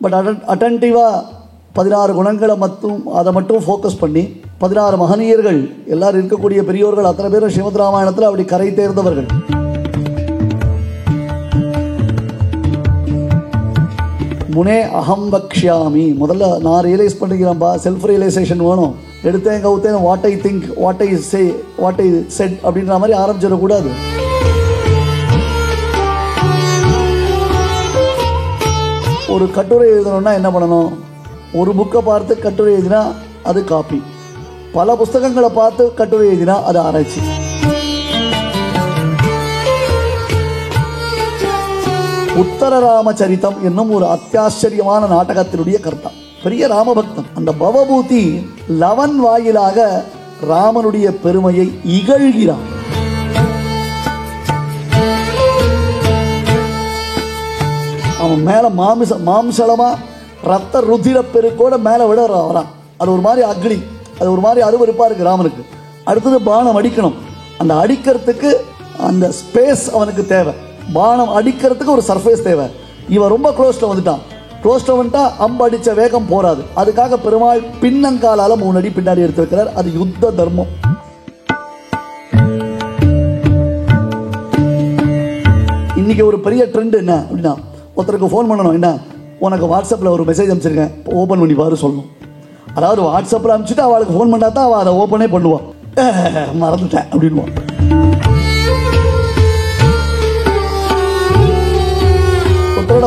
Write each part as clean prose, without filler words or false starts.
But அட்டன்டிவாக 16 குணங்களை அதை மட்டும் ஃபோக்கஸ் பண்ணி 16 மகனீயர்கள் எல்லாரும் இருக்கக்கூடிய பெரியோர்கள் அத்தனை பேரும் ஸ்ரீமத் ராமாயணத்தில் அப்படி கரை தேர்ந்தவர்கள். முனே அகம் வக்ஷ்யாமி. முதல்ல நான் ரியலைஸ் பண்ணிக்கிறேன்ப்பா, செல்ஃப் ரியலைசேஷன் வேணும். எடுத்தேன் கவுத்தேன் what I think, what I say, what I said அப்படின்ற மாதிரி ஆரம்பிச்சிடக்கூடாது. ஒரு கட்டுரை எழுதணும்னா என்ன பண்ணணும்? ஒரு புக்கை பார்த்து கட்டுரை எழுதினா அது காப்பி, பல புஸ்தகங்களை பார்த்து கட்டுரை எழுதினா அது ஆராய்ச்சி. உத்தர ராமச்சரிதம் என்னும் ஒரு அத்தியாச்சரியமான நாடகத்தினுடைய கர்த்தா, பெரிய ராமபக்தன். அந்த பவபூதி லவன் வாயிலாக ராமனுடைய பெருமையை இகழ்கிறான். அவன் மேல மாம்சலமா ரத்த ருதிர பெருக்கோட மேல விட வரான். அது ஒரு மாதிரி அக்னி, அது ஒரு மாதிரி அருவருப்பா இருக்கு ராமனுக்கு. அடுத்தது பானம் அடிக்கணும். அந்த அடிக்கிறதுக்கு அந்த ஸ்பேஸ் அவனுக்கு தேவை. பானம் அடிக்கிறதுக்கு ஒரு சர்ஃபேஸ் தேவை. இவன் ரொம்ப க்ளோஸ்ல வந்துட்டான். க்ளோஸ்ல வந்துட்டா அம்பு அடிச்ச வேகம் போராது. அதுக்காக பெருமாள் பின்னங்காலால 3 அடி பின்னாடி எடுத்து வைக்கிறார். அது யுத்த தர்மம். இன்னைக்கு ஒரு பெரிய ட்ரெண்ட் என்ன அப்படின்னா, ஒருத்தருக்கு ஃபோன் பண்ணணும், என்ன உனக்கு வாட்ஸ்அப்பில் ஒரு மெசேஜ் அனுப்பிச்சிருக்கேன், ஓப்பன் பண்ணி பாரு சொல்லணும். அதாவது வாட்ஸ்அப்பில் அனுப்பிச்சுட்டு அவளுக்கு ஃபோன் பண்ணா தான் அவள் அதை ஓப்பனே பண்ணுவான். மறந்துட்டேன் அப்படின்வான்.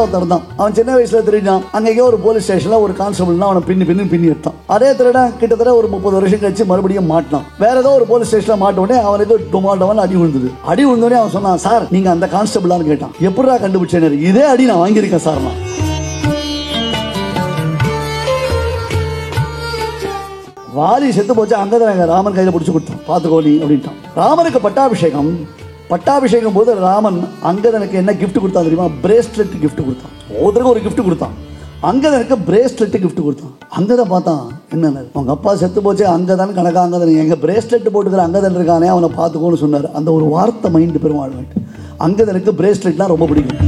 ஒருத்தர் தான், அவன் சின்ன வயசுல தெரிஞ்சான். அங்கேயோ ஒரு போலீஸ் ஸ்டேஷன்ல ஒரு கான்ஸ்டபிள் அவனை பின்னி எடுத்தான். அதே திருடன் கிட்டத்தட்ட ஒரு 30 வருஷம் கழிச்சு மறுபடியும் மாட்டினான். வேற ஏதோ ஒரு போலீஸ் ஸ்டேஷன்ல மாட்ட உடனே அவனுக்கு டொமாட்டோவன் அடி விழுந்தது. அடி விழுந்தோடனே அவன் சொன்னான், சார் நீங்க அந்த கான்ஸ்டபிளான்னு கேட்டான். எப்படா கண்டுபிடிச்சேன்? இதே அடி நான் வாங்கியிருக்கேன் சார். வாலி செத்து போச்சு, அங்கதான் ராமன் கையில பிடிச்சு கொடுத்தான், பாத்துக்கோ நீ அப்படின்ட்டான். ராமனுக்கு பட்டாபிஷேகம் போது ராமன் அங்கதனுக்கு என்ன கிஃப்ட் கொடுத்தான் தெரியுமா? பிரேஸ்லெட் கிஃப்ட் கொடுத்தான். ஒவ்வொருத்தருக்கும் ஒரு கிஃப்ட் கொடுத்தான். அங்கதனுக்கு பிரேஸ்லெட் கிஃப்ட் கொடுத்தான். அங்கதான் பார்த்தான், என்ன அவங்க அப்பா செத்து போச்சு, அங்கதான் கணக்கா அங்கதன் எங்க பிரேஸ்லெட் போட்டுக்கிற அங்கதன் இருக்கானே அவனை பார்த்துக்கோன்னு சொன்னார். அந்த ஒரு வார்த்தை மைண்ட் பெருமாள். அங்கதனுக்கு பிரேஸ்லெட்லாம் ரொம்ப பிடிக்கும்.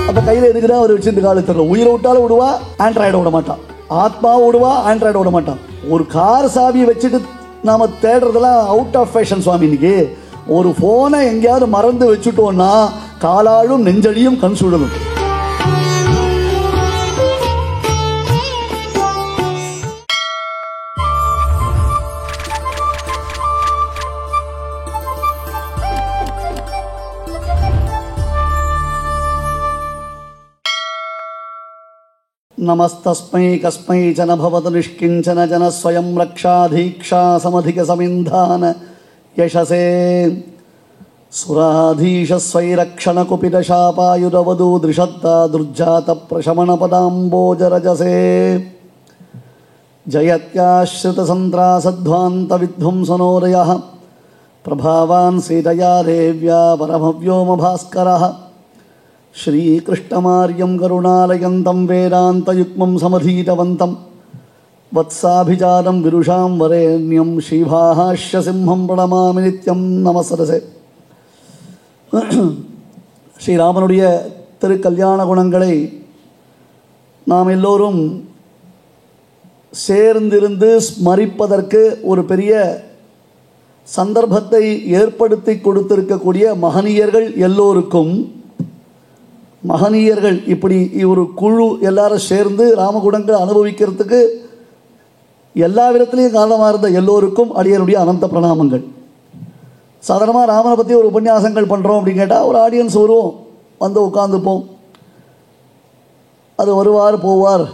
அப்ப கையில எதுக்குதான் ஒரு வச்சிருந்து கால தெரியல. உயிரை விட்டாலும் விடுவா, ஆண்ட்ராய்டை விட மாட்டான். ஆத்மாவை விடுவா, ஆண்ட்ராய்டை விட மாட்டான். ஒரு கார் சாவியை வச்சுட்டு நாம தேடுறதெல்லாம் அவுட் ஆஃப் ஃபேஷன் சுவாமி. இன்னைக்கு ஒரு போனை எங்கேயாவது மறந்து வச்சுட்டோம்னா காலாலும் நெஞ்சடியும் கண் சுடணும். நமஸ்தஸ்மை கஸ்மை ஜன பவது நிஷ்கிஞ்சன ஜன ஸ்வயம் ரக்ஷாதீக்ஷா சமதிக சமிந்தான யசசே சுராதீஷஸ்வை ரக்ஷண குபித சாபாயுரவது திருஷத்தா துர்ஜாத பிரசமண பதாம்போஜரஜசே ஜயத்யாஸ்ருத சந்திராசத்வாந்த வித்வம்சனோதயः பிரபாவான் சீதயா தேவ்யா பரமவ்யோம பாஸ்கரः श्रीकृष्णमार्यं करुणालयन्तं वेदान्तयुग्मं समधीतवन्तं वत्साभिचारं विरुषां वरेण्यं श्रीभाष्यसिंहं प्रणमामि नित्यं नमस्ते. ஸ்ரீராமனுடைய திருக்கல்யாண குணங்களை நாம் எல்லோரும் சேர்ந்திருந்து ஸ்மரிப்பதற்கு ஒரு பெரிய சந்தர்ப்பத்தை ஏற்படுத்தி கொடுத்திருக்கக்கூடிய மகனீயர்கள் எல்லோருக்கும், மகனீயர்கள் இப்படி ஒரு குழு எல்லாரும் சேர்ந்து ராமகுணங்களை அனுபவிக்கிறதுக்கு எல்லா விதத்திலையும் காரணமாக இருந்த எல்லோருக்கும் அடியனுடைய அனந்த பிரணாமங்கள். சாதாரணமாக ராமனை பற்றி ஒரு உபன்யாசங்கள் பண்ணுறோம் அப்படின்னு கேட்டால் ஒரு ஆடியன்ஸ் வருவோம், வந்து உட்காந்துப்போம், அது வருவார் போவார்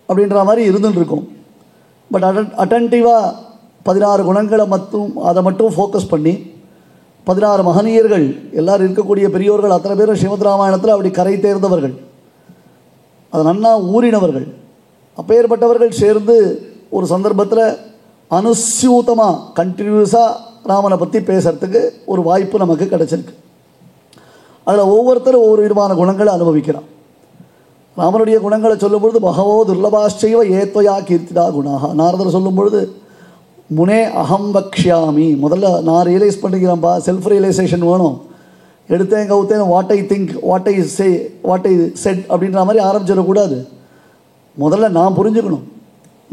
அப்படின்ற மாதிரி இருந்துட்டு இருக்கும். பட் அட்டன்டிவாக 16 குணங்களை அதை மட்டும் ஃபோக்கஸ் பண்ணி 16 மகனீயர்கள் எல்லாரும் இருக்கக்கூடிய பெரியோர்கள் அத்தனை பேரும் ஸ்ரீமத் ராமாயணத்தில் அப்படி கரை தேர்ந்தவர்கள், அது நன்னா ஊறினவர்கள். அப்பேற்பட்டவர்கள் சேர்ந்து ஒரு சந்தர்ப்பத்தில் அனுசியூத்தமாக கண்டினியூஸாக ராமனை பற்றி பேசுறதுக்கு ஒரு வாய்ப்பு நமக்கு கிடைச்சிருக்கு. அதில் ஒவ்வொருத்தரும் ஒவ்வொரு விதமான குணங்களை அனுபவிக்கிறான். ராமனுடைய குணங்களை சொல்லும்பொழுது பகவோ துர்லபாச்சைவ ஏத்வயா கீர்த்திதா குணாக. நாரதர் சொல்லும் பொழுது முனே அகம் வக்ஷ்யாமி. முதல்ல நான் ரியலைஸ் பண்ணிக்கிறேன்ப்பா, செல்ஃப் ரியலைசேஷன் வேணும். எடுத்தேன் கவுத்தேன் what I think what I say what I said அப்படின்ற மாதிரி ஆரம்பிச்சிடக்கூடாது. முதல்ல நான் புரிஞ்சுக்கணும்.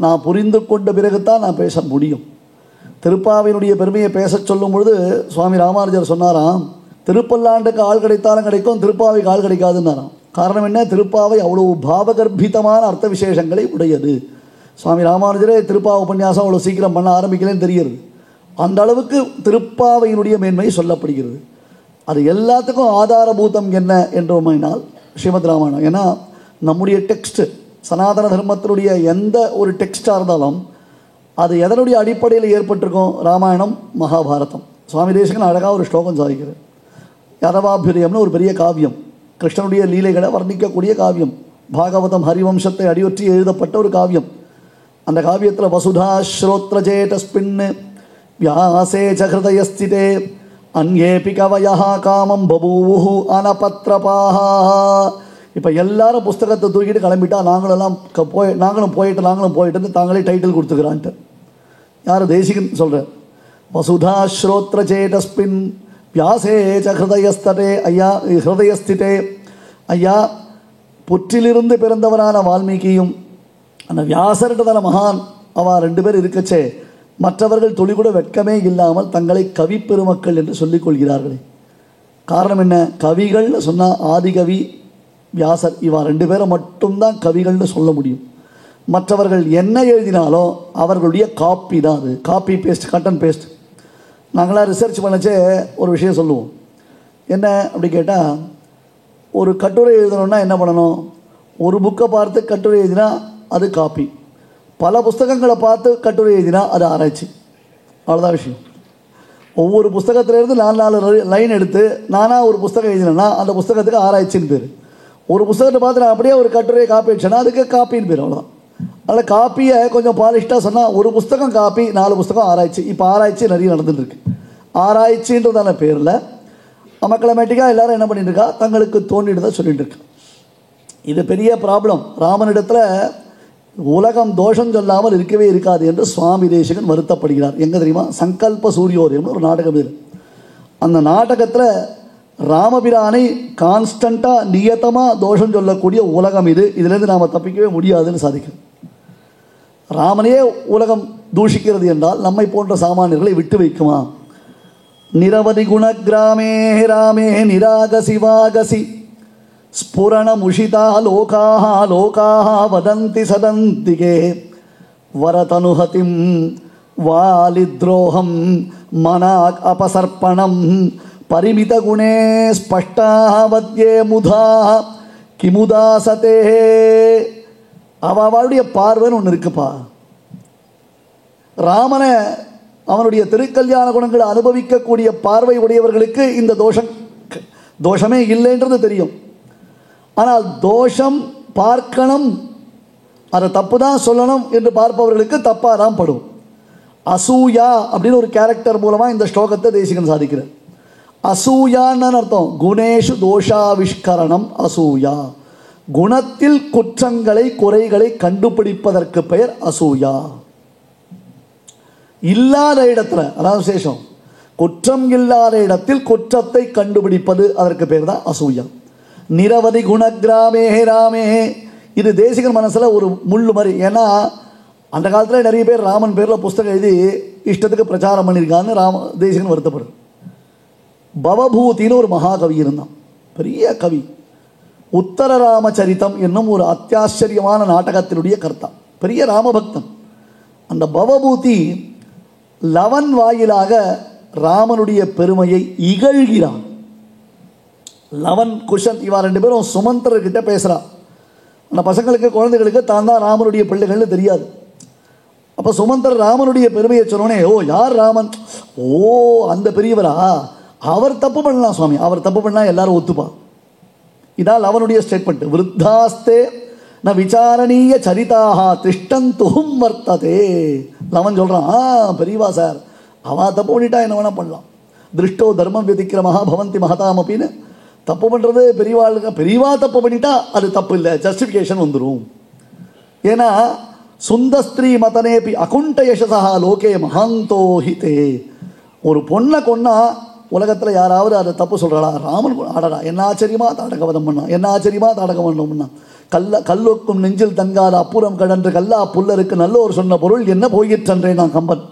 நான் புரிந்து கொண்ட பிறகுத்தான் நான் பேச முடியும். திருப்பாவையினுடைய பெருமையை பேச சொல்லும் பொழுது சுவாமி ராமானுஜர் சொன்னாராம், திருப்பல்லாண்டுக்கு ஆள் கிடைத்தாலும் கிடைக்கும், திருப்பாவைக்கு ஆள் கிடைக்காதுன்னாராம். காரணம் என்ன? திருப்பாவை அவ்வளோ பாவகர்ப்பிதமான அர்த்த விசேஷங்களை உடையது. சுவாமி ராமானுஜரே திருப்பாவை உபன்யாசம் அவ்வளோ சீக்கிரம் பண்ண ஆரம்பிக்கலன்னு தெரிகிறது. அந்த அளவுக்கு திருப்பாவையினுடைய மேன்மை சொல்லப்படுகிறது. அது எல்லாத்துக்கும் ஆதாரபூதம் என்ன என்றோமைனால் ஸ்ரீமத் ராமாயணம். ஏன்னா நம்முடைய டெக்ஸ்ட்டு சனாதன தர்மத்தினுடைய எந்த ஒரு டெக்ஸ்டாக இருந்தாலும் அது எதனுடைய அடிப்படையில் ஏற்பட்டிருக்கும்? ராமாயணம், மகாபாரதம். சுவாமி தேசிகன் அழகாக ஒரு ஸ்லோகம் சாதிக்கிறார். யாதவாபியுதயம்னு ஒரு பெரிய காவியம், கிருஷ்ணனுடைய லீலைகளை வர்ணிக்கக்கூடிய காவியம். பாகவதம் ஹரிவம்சத்தை அடியொற்றி எழுதப்பட்ட ஒரு காவியம். அந்த காவியத்தில் வசுதா ஸ்ரோத்ரஜேதஸ்பின் வியாசே ச ஹிருதயஸ்திதே அன்யேபி கவயா காமம் பபூவு அனபத்ரபாஹா. இப்போ எல்லாரும் புஸ்தகத்தை தூக்கிட்டு கிளம்பிட்டா நாங்களும் போயிட்டு தாங்களே டைட்டில் கொடுத்துக்கிறான்ட்டு. யார்? தேசிகன் சொல்கிறார். வசுதா ஸ்ரோத்ரஜேதஸ்பின் வியாசே ச ஹிருதயஸ்ததே. ஐயா ஹிருதயஸ்திதே, ஐயா புற்றிலிருந்து பிறந்தவரான வால்மீகியும் அந்த வியாசர்ன்றதான மகான் அவன் 2 பேர் இருக்கச்சே மற்றவர்கள் துளி கூட வெட்கமே இல்லாமல் தங்களை கவி பெருமக்கள் என்று சொல்லிக் கொள்கிறார்களே. காரணம் என்ன? கவிகள்னு சொன்னால் ஆதிகவி வியாசர், இவா 2 பேரை மட்டும்தான் கவிகள்னு சொல்ல முடியும். மற்றவர்கள் என்ன எழுதினாலும் அவர்களுடைய காப்பி தான். அது copy paste, cut and paste. நாங்களாம் ரிசர்ச் பண்ணச்சே ஒரு விஷயம் சொல்லுவோம். என்ன அப்படி கேட்டால், ஒரு கட்டுரை எழுதணுன்னா என்ன பண்ணணும்? ஒரு புக்கை பார்த்து கட்டுரை எழுதினா அது காப்பி, பல புஸ்தகங்களை பார்த்து கட்டுரை எழுதினா அது ஆராய்ச்சி. அவ்வளோதான் விஷயம். ஒவ்வொரு புஸ்தகத்திலேருந்து 4 லைன் எடுத்து நானாக ஒரு புஸ்தகம் எழுதினேன்னா அந்த புஸ்தகத்துக்கு ஆராய்ச்சின்னு பேர். ஒரு புஸ்தகத்தை பார்த்து நான் அப்படியே ஒரு கட்டுரையை காப்பி அடிச்சேன்னா அதுக்கு காப்பின்னு பேர். அவ்வளோதான். அதனால் காப்பியை கொஞ்சம் பாலிஷ்டாக சொன்னால் ஒரு புஸ்தகம் காப்பி, 4 புஸ்தகம் ஆராய்ச்சி. இப்போ ஆராய்ச்சி நிறைய நடந்துட்டுருக்கு. ஆராய்ச்சின்றதான பேரில் மக்களமேட்டிக்காக எல்லோரும் என்ன பண்ணிட்டு இருக்கா? தங்களுக்கு தோண்டிட்டு தான் சொல்லிட்டு இருக்கா. இது பெரிய ப்ராப்ளம். ராமனிடத்தில் உலகம் தோஷம் சொல்லாமல் இருக்கவே இருக்காது என்று சுவாமி தேசிகன் வருத்தப்படுகிறார். எங்கே தெரியுமா? சங்கல்ப சூரியோதயம்னு ஒரு நாடகம் இது. அந்த நாடகத்தில் ராமபிரானை கான்ஸ்டண்ட்டாக நியத்தமாக தோஷம் சொல்லக்கூடிய உலகம் இது. இதிலேருந்து நாம் தப்பிக்கவே முடியாதுன்னு சாதிக்கிறோம். ராமனையே உலகம் தூஷிக்கிறது என்றால் நம்மை போன்ற சாமானியர்களை விட்டு வைக்குமா? நிரவதி குணகிராமே ராமே நிராகசி வாகசி ஸ்புரணமுஷிதா லோகாஹ லோகாஹ வதந்தி சதந்திகே வரதனுஹதிம் வாலித்ரோஹம் மனாக் அபசர்ப்பணம் பரிமித குணே ஸ்பஷ்டாவத்யே முதா கிமுதாசதே. அவளுடைய பார்வைன்னு ஒன்று இருக்குப்பா. ராமனை அவனுடைய திருக்கல்யாண குணங்களை அனுபவிக்கக்கூடிய பார்வை உடையவர்களுக்கு இந்த தோஷமே இல்லைன்றது தெரியும். ஆனால் தோஷம் பார்க்கணும், அதை தப்பு தான் சொல்லணும் என்று பார்ப்பவர்களுக்கு தப்பாக தான் படும். அசூயா அப்படின்னு ஒரு கேரக்டர் மூலமாக இந்த ஸ்லோகத்தை தேசிகன் சாதிக்கிறார். அசூயான்னு அர்த்தம் குணேஷு தோஷாவிஷ்கரணம். அசூயா குணத்தில் குற்றங்களை குறைகளை கண்டுபிடிப்பதற்கு பெயர் அசூயா. இல்லாத இடத்துல, அதாவது விசேஷம், குற்றம் இல்லாத இடத்தில் குற்றத்தை கண்டுபிடிப்பது, அதற்கு பேர் தான் அசூயா. நிரவதி குணகிராமே ராமே, இது தேசிகன் மனசில் ஒரு முள்ளு மாதிரி. ஏன்னா அந்த காலத்தில் நிறைய பேர் ராமன் பேரில் புஸ்தகம் எழுதி இஷ்டத்துக்கு பிரச்சாரம் பண்ணியிருக்கான்னு தேசிகன் வருத்தப்படுது. பவபூதின்னு ஒரு மகாகவி இருந்தான், பெரிய கவி. உத்தர ராமச்சரித்தம் என்னும் ஒரு அத்தியாச்சரியமான நாடகத்தினுடைய கர்த்தா, பெரிய ராமபக்தன். அந்த பவபூதி லவன் வாயிலாக ராமனுடைய பெருமையை இகழ்கிறான். லவன் குஷன் இவா 2 பேரும் சுமந்திரர்கிட்ட பேசுகிறான். அந்த பசங்களுக்கு குழந்தைகளுக்கு தான் தான் ராமனுடைய பிள்ளைகள்னு தெரியாது. அப்போ சுமந்திரர் ராமனுடைய பெருமையை சொன்னோடனே, ஓ யார் ராமன், ஓ அந்த பெரியவரா, அவர் தப்பு பண்ணலாம் சுவாமி, அவர் தப்பு பண்ணால் எல்லாரும் ஒத்துப்பா. இதான் லவனுடைய ஸ்டேட்மெண்ட். விருத்தாஸ்தே ந விசாரணீய சரிதாக திஷ்டந்தும் வர்த்ததே. லவன் சொல்கிறான், பெரியவா சார், அவா தப்பு பண்ணிட்டா என்ன வேணால் பண்ணலாம். திருஷ்டோ தர்மம் விதிக்கிரமஹா பவந்தி மகதாம் அப்படின்னு தப்பு பண்ணுறது பெரியவாளுக்கு, பெரியவா தப்பு பண்ணிட்டா அது தப்பு இல்லை, ஜஸ்டிஃபிகேஷன் வந்துடும். ஏன்னா சுந்தஸ்திரீ மதனேபி அகுண்ட யசசா லோகே மகாந்தோஹிதே. ஒரு பொண்ணை கொன்னா உலகத்தில் யாராவது அதை தப்பு சொல்கிறாளா? ராமன் ஆடடா என்ன ஆச்சரியமா தாடகவதம் பண்ணான், என்ன ஆச்சரியமா தாடகவதம் பண்ணான். கல்லுக்கும் நெஞ்சில் தங்காத அப்புறம் கடன்று கல்லா புல்லருக்கு நல்லோர் சொன்ன பொருள் என்ன போயிற்றன்றேன் நான் கம்பன்.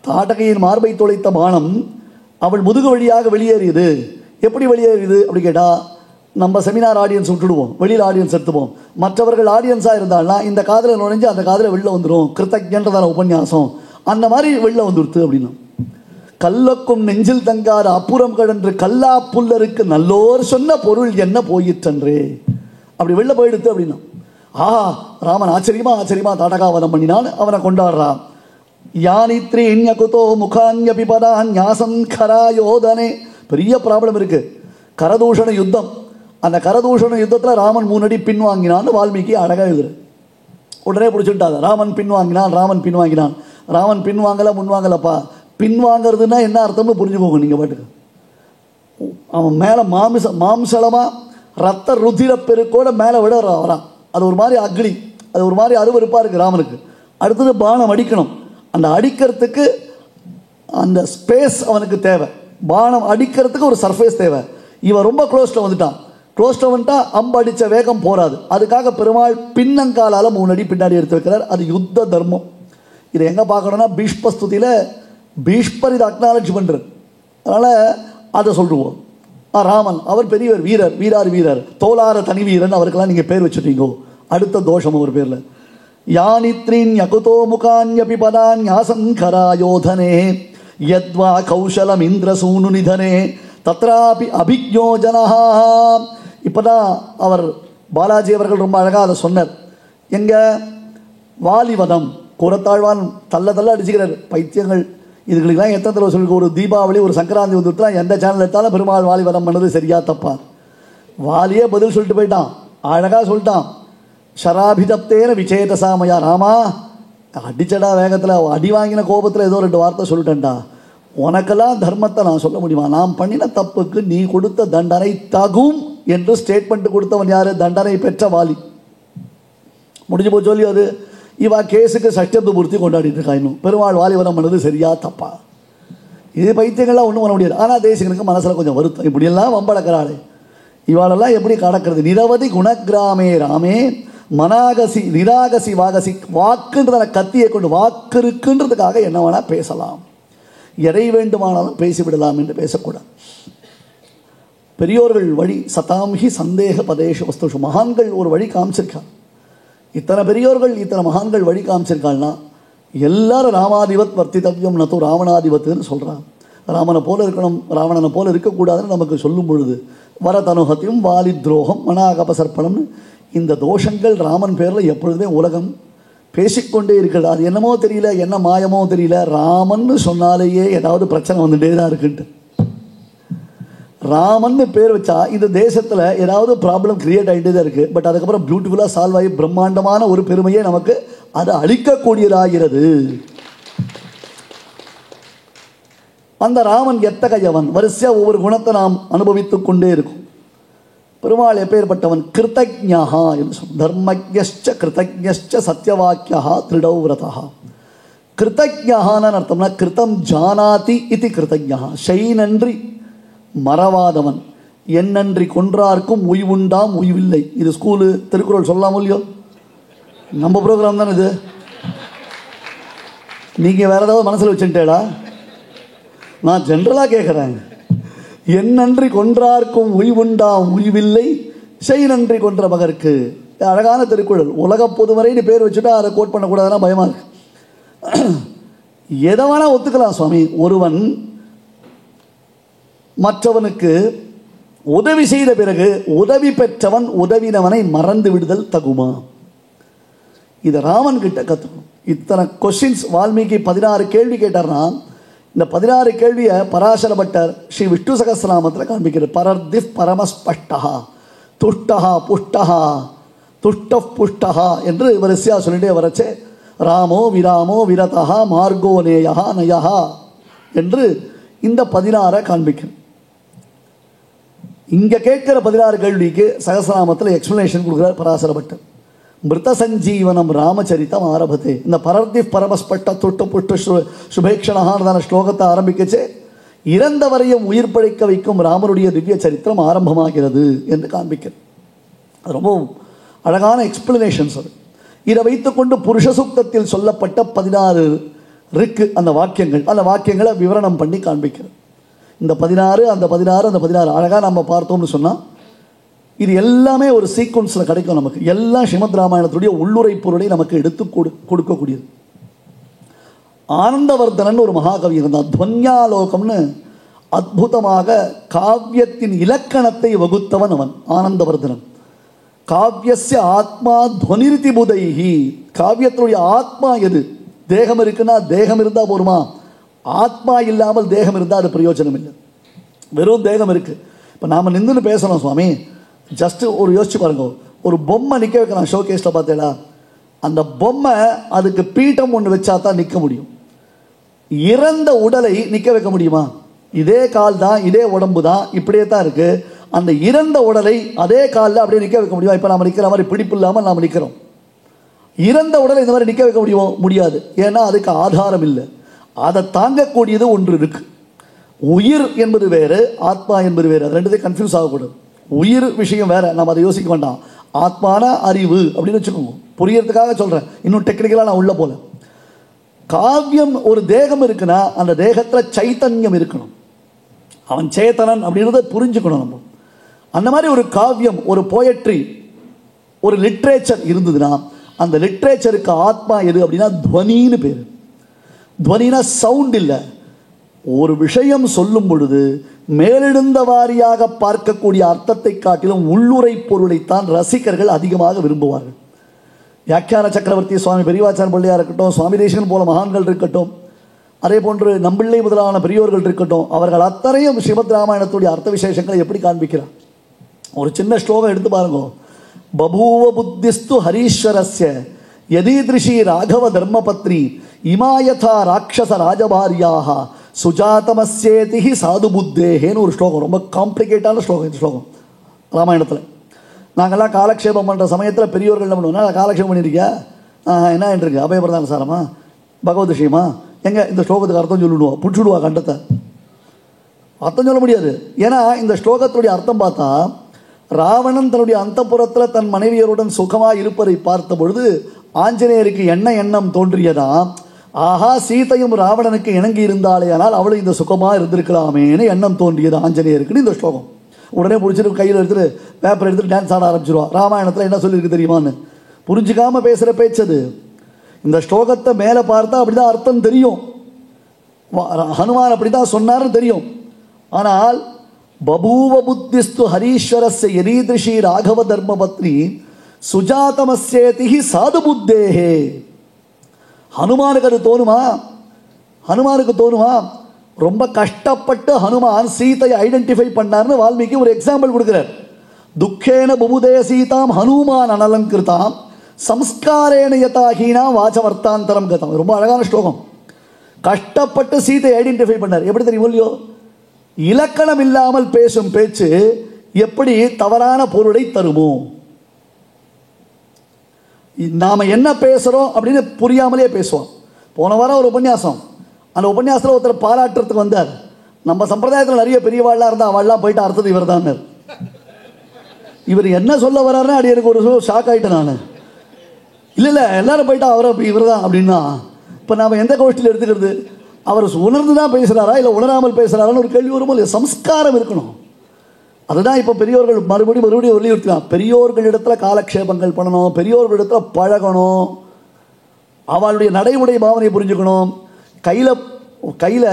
தாடகையின் மார்பை துளைத்த பானம் அவள் முதுகு வழியாக வெளியேறியது. எப்படி வெளியேறியது அப்படி கேட்டால், நம்ம செமினார் ஆடியன்ஸ் விட்டுடுவோம், வெளியில் ஆடியன்ஸ் எடுத்துப்போம். மற்றவர்கள் ஆடியன்ஸாக இருந்தால்னா இந்த காதில் நுழைஞ்சு அந்த காதில் வெளில வந்துடும். கிருத்தஜன்றதான உபன்யாசம் அந்த மாதிரி வெளில வந்துடுத்து அப்படின்னா. கல்லுக்கும் நெஞ்சில் தங்காத அப்புறம் கடன்று கல்லா புல்லருக்கு நல்லோர் சொன்ன பொருள் என்ன போயிற்றன்றே அப்படி வெளில போயிடுத்து அப்படின்னா. ராமன் ஆச்சரியமா தாடகாவதம் பண்ணினான். அவனை கொண்டாடுறான். யானித்ரீண்யகுதோ முகான்யபிபதான் ஞாசங்கராயோதனே. பெரிய ப்ராப்ளம் இருக்கு, கரதூஷண யுத்தம். அந்த கரதூஷண யுத்தத்தில் ராமன் 3 அடி பின்வாங்கினான்னு வால்மீகி அழகாக எழுதுற. உடனே பிடிச்சுட்டாங்க. ராமன் பின்வாங்கினான். ராமன் பின்வாங்கல முன்வாங்கலப்பா. பின்வாங்கிறதுனா என்ன அர்த்தம்னு புரிஞ்சுக்கோங்க நீங்கள் பாட்டுக்கு. அவன் மேலே மாம்சலமாக ரத்த ருதிர பெருக்கோட மேலே விட வரான். அது ஒரு மாதிரி அக்னி, அது ஒரு மாதிரி அருவருப்பாக இருக்குது ராமனுக்கு. அடுத்தது பானம் அடிக்கணும். அந்த அடிக்கிறதுக்கு அந்த ஸ்பேஸ் அவனுக்கு தேவை. பானம் அடிக்கிறதுக்கு ஒரு சர்ஃபேஸ் தேவை. இவன் ரொம்ப க்ளோஸ்ட்டில் வந்துட்டா அம்பு அடித்த வேகம் போராது. அதுக்காக பெருமாள் பின்னங்காலால் 3 அடி பின்னாடி எடுத்து வைக்கிறார். அது யுத்த தர்மம். இதை எங்கே பார்க்கணும்னா பீஷ்பஸ்துதியில் பீஷ்பர் இதை அக்னாலஜ் பண்ணுறார். அதனால் அதை சொல்லுவோம். ராமன் அவர் பெரியவர், வீரர், தோலார தனி வீரன், அவருக்கெல்லாம் நீங்கள் பேர் வச்சுட்டீங்கோ. அடுத்த தோஷம் அவர் பேரில். யானித்ரீன் யகுதோ முகான்யபி பதான் ஞாசங்கராயோதனே யத்வா கௌசலம் இந்திரசூனு நிதனே தத்ராபி அபிஜோஜனா. இப்போதான் அவர் பாலாஜி அவர்கள் ரொம்ப அழகாக அதை சொன்னார். எங்க வாலிவதம் கூறத்தாழ்வான் தள்ள அடிச்சுக்கிறார். பைத்தியங்கள் இதுகளுக்கெல்லாம் எத்தனை தடவை சொல்லிருக்கு. ஒரு தீபாவளி ஒரு சங்கராந்தி வந்துட்டுலாம் எந்த சேனல் எடுத்தாலும் பெருமாள் வாலிவதம் பண்ணது சரியா தப்பா? வாலியே பதில் சொல்லிட்டு போயிட்டான், அழகாக சொல்லிட்டான். ஷராபிதப்தேன விசேதசாமயா. ராமா அடிச்சடா வேகத்தில் அடி வாங்கின கோபத்தில் ஏதோ 2 வார்த்தை சொல்லிட்டேன்டா. உனக்கெல்லாம் தர்மத்தை நான் சொல்ல முடியுமா? நான் பண்ணின தப்புக்கு நீ கொடுத்த தண்டனை தகும் என்று ஸ்டேட்மெண்ட் கொடுத்தவன் யார்? தண்டனை பெற்ற வாலி. முடிஞ்சு போச்சு சொல்லி அது. இவா கேஸுக்கு சஷ்டத்து பூர்த்தி கொண்டாடிட்டு இருக்கா. இன்னும் பெருமாள் வாலிவதம் பண்ணது சரியா தப்பா? இது பைத்தியங்கள்லாம் ஒன்றும் பண்ண முடியாது. ஆனால் தேசிகனுக்கு மனசில் கொஞ்சம் வருத்தம். இப்படியெல்லாம் வம்பளக்கிறாளே, இவாளெல்லாம் எப்படி கடக்கிறது? நிரவதி குணகிராமே ராமே மனாகசி நிராகசி வாகசி. வாக்குன்றத கத்தியை கொண்டு வாக்கு இருக்குன்றதுக்காக என்ன வேணால் பேசலாம், எதை வேண்டுமானாலும் பேசிவிடலாம் என்று பேசக்கூடாது. பெரியோர்கள் வழி சதாம்ஹி சந்தேக பதேஷு வஸ்துஷு. மகான்கள் ஒரு வழி காமிச்சிருக்காங்க. இத்தனை பெரியோர்கள் இத்தனை மகான்கள் வழி காமிச்சிருக்காங்கன்னா எல்லாரும் ராமாதிபத் வர்த்தித்தவ்யம் நது ராவணாதிபத்துன்னு சொல்கிறான். ராமனை போல இருக்கணும், ராவணனை போல இருக்கக்கூடாதுன்னு நமக்கு சொல்லும் பொழுது வரதனுகத்தையும் வாலி துரோகம் மனாகபசர்ப்பணம்னு இந்த தோஷங்கள் ராமன் பேரில் எப்பொழுதுமே உலகம் பேசிக்கொண்டே இருக்கிறது. அது என்னமோ தெரியல, என்ன மாயமோ தெரியல, ராமன்னு சொன்னாலேயே ஏதாவது பிரச்சனை வந்துட்டே தான் இருக்குன்ட்டு. ராமன்னு பேர் வச்சா இந்த தேசத்தில் ஏதாவது ப்ராப்ளம் கிரியேட் ஆகிட்டே தான் இருக்குது. பட் அதுக்கப்புறம் பியூட்டிஃபுல்லாக சால்வ் ஆகி பிரம்மாண்டமான ஒரு பெருமையை நமக்கு அது அளிக்கக்கூடியதாகிறது. அந்த ராமன் எத்தகையவன்? வரிசையாக ஒவ்வொரு குணத்தை நாம் அனுபவித்து கொண்டே இருக்கும். பெருமாள் எப்பேற்பட்டவன்? கிருத்தஜ்ஞா என்று சொல். தர்மஜ்ஞ கிருத்தஜ்ஞ சத்யவாக்கியா திருடௌ விரதா. கிருத்தஜ்ஞான்னு அர்த்தம்னா கிருத்தம் ஜானாதி இது கிருத்தஜ்ஞா. செய் நன்றி மறவாதவன், என் நன்றி கொன்றார்க்கும் உய்வுண்டாம் உய்வில்லை. இது ஸ்கூலு திருக்குறள் சொல்லாமோ இல்லையோ? நம்ம ப்ரோக்ராம் தானே இது. நீங்கள் வேற ஏதாவது மனசில் வச்சுட்டேடா? நான் ஜென்ரலாக கேட்குறேன். என் நன்றி கொன்றார்க்கும் உய்வுண்டாம் உய்வில்லை, செய் நன்றி கொன்ற மகருக்கு. அழகான திருக்குறள். உலக பொதுவரைன்னு பேர் வச்சுட்டா அதை கோட் பண்ணக்கூடாதுன்னா பயமாக இருக்கு. எதை வேணா ஒத்துக்கலாம் சுவாமி. ஒருவன் மற்றவனுக்கு உதவி செய்த பிறகு உதவி பெற்றவன் உதவினவனை மறந்து விடுதல் தகுமா? இதை ராமன் கிட்ட கற்றுக்கணும். இத்தனை கொஸ்டின்ஸ் வால்மீகி 16 கேள்வி கேட்டார்னா இந்த 16 கேள்வியை பராசர பட்டர் ஸ்ரீ விஷ்ணு சகஸ்ரநாமத்தில் காண்பிக்கிறார். பரர்திஃப் பரமஸ்பஷ்டா துஷ்டா புஷ்டா துஷ்ட புஷ்டா என்று வரிசையாக சொல்லிட்டே வரச்சே ராமோ விராமோ விரதா மார்கோ நேயா நயா என்று இந்த 16 காண்பிக்கிறேன். இங்கே கேட்கிற 16 கேள்விக்கு சகஸ்ரநாமத்தில் எக்ஸ்பிளனேஷன் கொடுக்குறார் பராசர பட்டர். மிருத சஞ்சீவனம் ராமச்சரித்தம் ஆரம்பத்தே. இந்த பரர்திஃப் பரமஸ்பட்ட துஷ்ட புஷ்ட சுபேக்ஷணான ஸ்லோகத்தை ஆரம்பிக்கச்சே இறந்தவரையும் உயிர் பழைக்க வைக்கும் ராமனுடைய திவ்ய சரித்திரம் ஆரம்பமாகிறது என்று காண்பிக்கிறது. அது ரொம்ப அழகான எக்ஸ்பிளனேஷன்ஸ். அது இதை வைத்துக்கொண்டு புருஷ சூக்தத்தில் சொல்லப்பட்ட 16 இருக்கு அந்த வாக்கியங்கள். அந்த வாக்கியங்களை விவரணம் பண்ணி காண்பிக்கிறது. இந்த 16 அந்த 16 அந்த 16 அழகாக நம்ம பார்த்தோம்னு சொன்னால் இது எல்லாமே ஒரு சீக்வன்ஸில் கிடைக்கும் நமக்கு. எல்லாம் ஸ்ரீமத் ராமாயணத்துடைய உள்ளுரை பொருளை நமக்கு எடுத்து கொடுக்கக்கூடியது. ஆனந்தவர்தனன் ஒரு மகாகவி இருந்தான். துவன்யாலோகம்னு அற்புதமாக காவியத்தின் இலக்கணத்தை வகுத்தவன் அவன் ஆனந்தவர்தனன். காவியஸ்ய ஆத்மா துவனிருதி புதைஹி. காவியத்தினுடைய ஆத்மா எது? தேகம் இருக்குன்னா தேகம் இருந்தால் போருமா? ஆத்மா இல்லாமல் தேகம் இருந்தால் அது பிரயோஜனம் இல்லை. வெறும் தேகம் இருக்குது. இப்போ நாம் நின்றுன்னு பேசணும் சுவாமி, ஜஸ்ட்டு ஒரு யோசிச்சு பாருங்க. ஒரு பொம்மை நிற்க வைக்கலாம் ஷோகேஸில் பார்த்தேடா, அந்த பொம்மை அதுக்கு பீட்டம் ஒன்று வச்சா தான் நிற்க முடியும். இறந்த உடலை நிற்க வைக்க முடியுமா? இதே கால் தான், இதே உடம்பு தான், இப்படியே தான் இருக்குது. அந்த இறந்த உடலை அதே காலில் அப்படியே நிற்க வைக்க முடியுமா? இப்போ நாம் நிற்கிற மாதிரி பிடிப்பு இல்லாமல் நாம் நிற்கிறோம். இறந்த உடலை இந்த மாதிரி நிற்க வைக்க முடியாது. ஏன்னா அதுக்கு ஆதாரம் இல்லை. அதை தாங்கக்கூடியது ஒன்று இருக்கு. உயிர் என்பது வேறு, ஆத்மா என்பது வேறு. அது ரெண்டுத்தையும் கன்ஃபியூஸ் ஆகக்கூடாது. உயிர் விஷயம் வேற, நம்ம அதை யோசிக்க வேண்டாம். ஆத்மான அறிவு அப்படின்னு வச்சுக்கோங்க, புரியறதுக்காக சொல்கிறேன். இன்னும் டெக்னிக்கலாக நான் உள்ள போல. காவியம் ஒரு தேகம் இருக்குன்னா அந்த தேகத்தில் சைத்தன்யம் இருக்கணும். அவன் சேத்தனன் அப்படின்றத புரிஞ்சுக்கணும் நம்ம. அந்த மாதிரி ஒரு காவியம், ஒரு போயட்ரி, ஒரு லிட்ரேச்சர் இருந்ததுன்னா அந்த லிட்ரேச்சருக்கு ஆத்மா எது அப்படின்னா துவனின்னு பேர். துவனினா சவுண்ட் இல்லை. ஒரு விஷயம் சொல்லும் பொழுது மேலெழுந்த வாரியாக பார்க்கக்கூடிய அர்த்தத்தை காட்டிலும் உள்ளுரை பொருளைத்தான் ரசிகர்கள் அதிகமாக விரும்புவார்கள். வியாக்கியான சக்கரவர்த்தி சுவாமி பெரியவாச்சான் பிள்ளையாக இருக்கட்டும், சுவாமி தேசிகன் போல மகான்கள் இருக்கட்டும், அதே போன்று நம்பிள்ளை முதலான பெரியோர்கள் இருக்கட்டும், அவர்கள் அத்தனையும் ஸ்ரீமத் ராமாயணத்துடைய அர்த்த விசேஷங்களை எப்படி காண்பிக்கிறார்? ஒரு சின்ன ஸ்லோகம் எடுத்து பாருங்க. பபூவ புத்திஸ்து ஹரீஸ்வரஸ்ய யதீதிருஷி ராகவ தர்மபத்னி இமாயதா ராட்சச ராஜபாரியாக சுஜாதமஸ்யேதி சாது புத்தேன்னு ஒரு ஸ்லோகம். ரொம்ப காம்ப்ளிகேட்டான ஸ்லோகம் இந்த ஸ்லோகம் ராமாயணத்தில். நாங்கள்லாம் காலக்ஷேபம் பண்ணுற சமயத்தில் பெரியோர்கள் என்ன பண்ணுவோம்னா, காலக்ஷேபம் பண்ணியிருக்கியா, என்ன இருக்கு அபயபிரதான சாரமா, பகவத் விஷயமா, எங்கே இந்த ஸ்லோகத்துக்கு அர்த்தம் சொல்லிவிடுவோம், பிடிச்சிடுவா கண்டத்தை. அர்த்தம் சொல்ல முடியாது. ஏன்னா இந்த ஸ்லோகத்துடைய அர்த்தம் பார்த்தா, ராவணன் தன்னுடைய அந்தப்புறத்தில் தன் மனைவியருடன் சுகமாக இருப்பதை பார்த்த பொழுது ஆஞ்சநேயருக்கு என்ன எண்ணம் தோன்றியதாம், ஆஹா சீதையும் ராவணனுக்கு இணங்கி இருந்தாலே ஆனால் அவளும் இந்த சுகமாக இருந்திருக்கலாமேன்னு எண்ணம் தோன்றியது ஆஞ்சநேயருக்குன்னு இந்த ஸ்லோகம். உடனே பிடிச்சிட்டு கையில் எடுத்துட்டு பேப்பர் எடுத்துட்டு டான்ஸ் ஆட ஆரம்பிச்சிருவா. ராமாயணத்தில் என்ன சொல்லியிருக்கு தெரியுமான்னு புரிஞ்சுக்காம பேசுகிற பேச்சது. இந்த ஸ்லோகத்தை மேலே பார்த்தா அப்படிதான் அர்த்தம் தெரியும். ஹனுமான் அப்படிதான் சொன்னார்னு தெரியும். ஆனால் பபூவ புத்திஸ்து ஹரீஸ்வரஸ்ய யதீதிருஷி ராகவ தர்மபத்னி சுஜாதமஸ்யேதி சாது புத்தேஹே. ஹனுமானுக்கு அது தோணுமா? ஹனுமானுக்கு தோணுமா? ரொம்ப கஷ்டப்பட்டு ஹனுமான் சீதையை ஐடென்டிஃபை பண்ணார்னு வால்மீகி ஒரு எக்ஸாம்பிள் கொடுக்குறார். துக்கேன புபுதே சீதாம் ஹனுமான் அனலங்கிருதாம் சம்ஸ்காரேன யதாஹீனா வாசவர்த்தாந்தரம் கதம். ரொம்ப அழகான ஸ்லோகம். கஷ்டப்பட்டு சீதையை ஐடென்டிஃபை பண்ணார். எப்படி தெரியும் இல்லையோ? இலக்கணம் இல்லாமல் பேசும் பேச்சு எப்படி தவறான பொருளை தருமோ? நாம் என்ன பேசுகிறோம் அப்படின்னு புரியாமலே பேசுவோம். போன வாரம் ஒரு உபன்யாசம், அந்த உபன்யாசத்தில் ஒருத்தர் பாராட்டுறதுக்கு வந்தார். நம்ம சம்பிரதாயத்தில் நிறைய பெரியவாள்லாம் இருந்தால் அவள்லாம் போயிட்டு அர்த்தது இவர் தான். இவர் என்ன சொல்ல வர்றாருன்னா அப்படி எனக்கு ஒரு ஷாக் ஆகிட்டேன் நான். இல்லை எல்லாரும் போயிட்டா அவரை இவர் தான் அப்படின்னா இப்போ நாம் எந்த கோஷ்டியில் எடுத்துக்கிறது? அவர் உணர்ந்து தான் பேசுகிறாரா இல்லை உணராமல் பேசுகிறாரான்னு ஒரு கேள்வி வரும்போது சம்ஸ்காரம் இருக்கணும். அதுதான் இப்போ பெரியோர்கள் மறுபடியும் வலியுறுத்தினான். பெரியோர்களிடத்தில் காலக்ஷேபங்கள் பண்ணணும், பெரியோர்களிடத்தில் பழகணும், அவளுடைய நடைமுறை பாவனையை புரிஞ்சுக்கணும். கையில்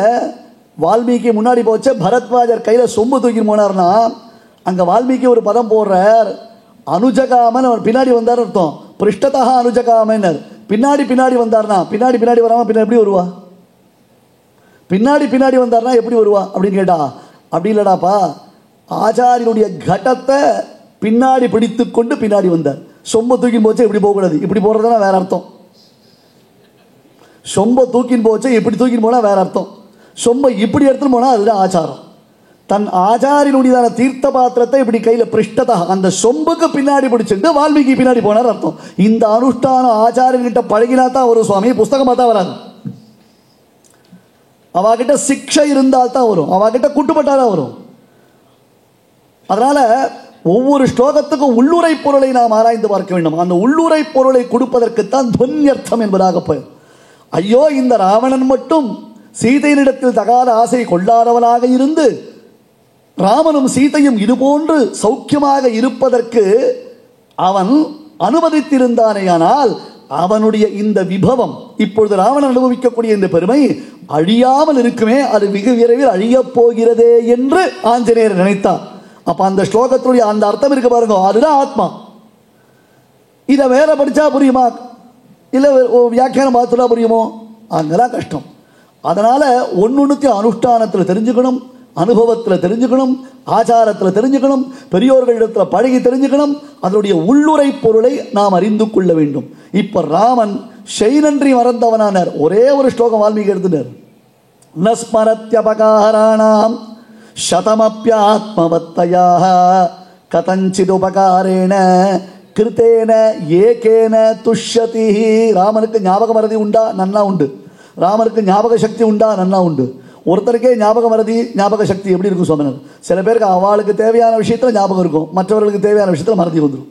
வால்மீகி முன்னாடி போச்சு, பரத்வாஜர் கையில் சொம்பு தூக்கி போனார்னா அங்கே வால்மீகி ஒரு பதம் போடுறார், அனுஜகாமன். அவர் பின்னாடி வந்தார் அர்த்தம், பிருஷ்டதா அனுஜகாமன். பின்னாடி வந்தார்னா பின்னாடி வராமல் பின்ன எப்படி வருவா? பின்னாடி வந்தார்னா எப்படி வருவா அப்படின்னு கேட்டா, அப்படி இல்லடாப்பா, ஆச்சாரியனுடைய கடத்தை பின்னாடி பிடித்து கொண்டு பின்னாடி வந்தார். சொம்ப தூக்கின் போச்சு இப்படி போகக்கூடாது, இப்படி போடுறதுனா வேற அர்த்தம். சொம்ப தூக்கின் போச்சு இப்படி தூக்கின் போனால் வேற அர்த்தம். சொம்ப இப்படி எடுத்துன்னு போனால் அதுதான் ஆச்சாரம். தன் ஆச்சாரியனுடையதான தீர்த்த பாத்திரத்தை இப்படி கையில் பிருஷ்டதா அந்த சொம்புக்கு பின்னாடி பிடிச்சிட்டு வால்மீகி பின்னாடி போனார் அர்த்தம். இந்த அனுஷ்டானம் ஆச்சாரியன்கிட்ட பழகினா தான் ஒரு சுவாமி, புஸ்தகமாக தான் வராது. அவகிட்ட சிக்ஷை இருந்தால் தான் வரும், அவகிட்ட குட்டுப்பட்டாதான் வரும். அதனால் ஒவ்வொரு ஸ்லோகத்துக்கும் உள்ளுரை பொருளை நாம் ஆராய்ந்து பார்க்க வேண்டும். அந்த உள்ளுரை பொருளை கொடுப்பதற்குத்தான் துவன்யர்த்தம் என்பதாக போய், ஐயோ இந்த ராவணன் மட்டும் சீதையினிடத்தில் தகாத ஆசை கொள்ளாதவனாக இருந்து ராமனும் சீதையும் இதுபோன்று சௌக்கியமாக இருப்பதற்கு அவன் அனுமதித்திருந்தானேயானால் அவனுடைய இந்த விபவம், இப்பொழுது ராவணன் அனுபவிக்கக்கூடிய இந்த பெருமை அழியாமல் இருக்குமே, அது வெகு விரைவில் அழியப் போகிறதே என்று ஆஞ்சநேயர் நினைத்தார். அப்ப அந்த ஸ்லோகத்துடைய அந்த அர்த்தம் இருக்கு பாருங்க, அதுதான் ஆத்மா. இதை வேற படிச்சா புரியுமா, இல்லை வியாக்கியானம் பார்த்துட்டா புரியுமோ? அங்கெல்லாம் கஷ்டம். அதனால ஒன்னொன்னுத்தையும் அனுஷ்டானத்தில் தெரிஞ்சுக்கணும், அனுபவத்தில் தெரிஞ்சுக்கணும், ஆச்சாரத்தில் தெரிஞ்சுக்கணும், பெரியோர்களிடத்தில் பழகி தெரிஞ்சுக்கணும். அதனுடைய உள்ளுரை பொருளை நாம் அறிந்து கொள்ள வேண்டும். இப்ப ராமன் செய்நன்றி மறந்தவனானார். ஒரே ஒரு ஸ்லோகம் வால்மீகி எடுத்துட்டார். நஸ்மரத்யபகாராணாம் சதமப்யாத்மவத்தயாக கதஞ்சிதுபகாரேண கிருத்தேன ஏகேன துஷ்யதி. ராமனுக்கு ஞாபக மறதி உண்டா? நன்னா உண்டு. ராமனுக்கு ஞாபக சக்தி உண்டா? நன்னா உண்டு. ஒருத்தருக்கே ஞாபக மறதி ஞாபக சக்தி எப்படி இருக்கும் சுவாமினர்? சில பேருக்கு அவளுக்கு தேவையான விஷயத்தில் ஞாபகம் இருக்கும், மற்றவர்களுக்கு தேவையான விஷயத்தில் மறதி வந்துடும்.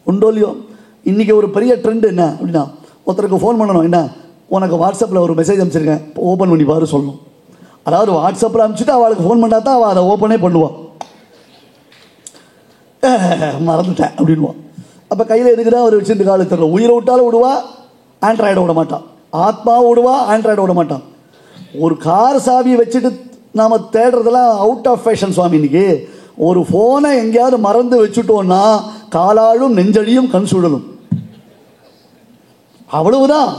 உண்டோ இல்லையோ? இன்றைக்கி ஒரு பெரிய ட்ரெண்ட் என்ன அப்படின்னா, ஒருத்தருக்கு ஃபோன் பண்ணணும், என்ன உனக்கு வாட்ஸ்அப்பில் ஒரு மெசேஜ் அனுப்பிச்சிருக்கேன், ஓப்பன் பண்ணி பாரு சொல்லணும். அதாவது வாட்ஸ்அப்பில் அனுப்பிச்சிட்டு அவளுக்கு ஃபோன் பண்ணால் தான் அவள் அதை ஓப்பனே பண்ணுவாள். மறந்துட்டேன் அப்படின்வான். அப்போ கையில் எதுக்குதான் அவர் வச்சிருந்து காலு தெரியல. உயிரை விட்டாலும் விடுவா, ஆண்ட்ராய்டை விட மாட்டான். ஆத்மாவை விடுவா, ஆண்ட்ராய்டை விட மாட்டான். ஒரு கார் சாவியை வச்சுட்டு நாம் தேடுறதெல்லாம் அவுட் ஆஃப் ஃபேஷன் சுவாமி. இன்னைக்கு ஒரு ஃபோனை எங்கேயாவது மறந்து வச்சுட்டோன்னா காலாலும் நெஞ்சடியும் கண் சுழலும். அவ்வளவுதான்.